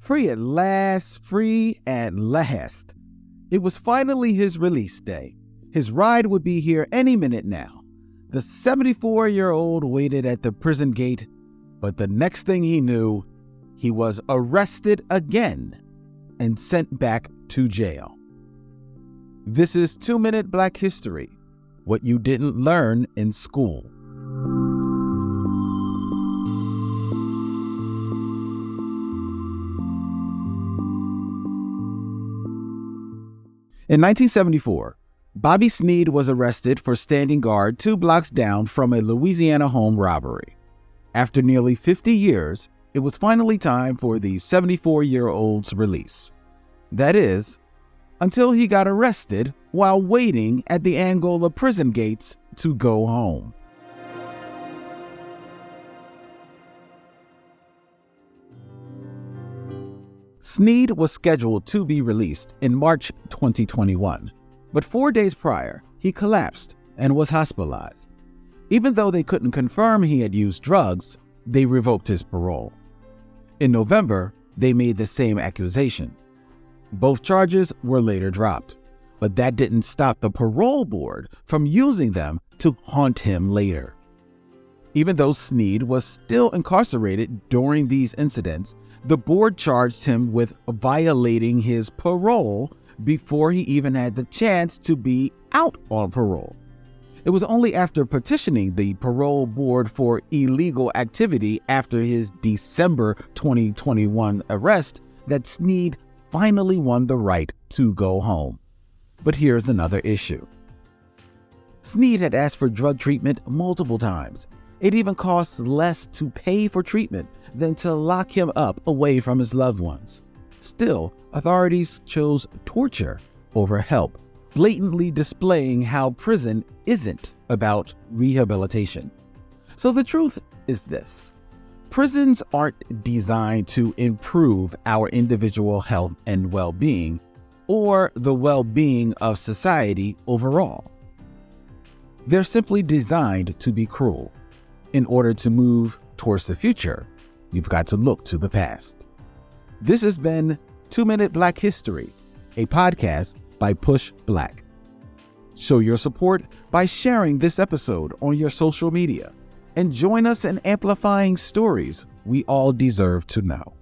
Free at last, free at last. It was finally his release day. His ride would be here any minute now. The 74-year-old waited at the prison gate, but the next thing he knew, he was arrested again and sent back to jail. This is 2-Minute Black History, what you didn't learn in school. In 1974, Bobby Sneed was arrested for standing guard 2 blocks down from a Louisiana home robbery. After nearly 50 years, it was finally time for the 74-year-old's release. That is, until he got arrested while waiting at the Angola prison gates to go home. Sneed was scheduled to be released in March 2021, but 4 days prior, he collapsed and was hospitalized. Even though they couldn't confirm he had used drugs, they revoked his parole. In November, they made the same accusation. Both charges were later dropped, but that didn't stop the parole board from using them to haunt him later. Even though Sneed was still incarcerated during these incidents, the board charged him with violating his parole before he even had the chance to be out on parole. It was only after petitioning the parole board for illegal activity after his December 2021 arrest that Sneed finally won the right to go home. But here's another issue. Sneed had asked for drug treatment multiple times. It even costs less to pay for treatment than to lock him up away from his loved ones. Still, authorities chose torture over help, blatantly displaying how prison isn't about rehabilitation. So the truth is this: prisons aren't designed to improve our individual health and well-being, or the well-being of society overall. They're simply designed to be cruel. In order to move towards the future, you've got to look to the past. This has been 2-Minute Black History, a podcast by Push Black. Show your support by sharing this episode on your social media and join us in amplifying stories we all deserve to know.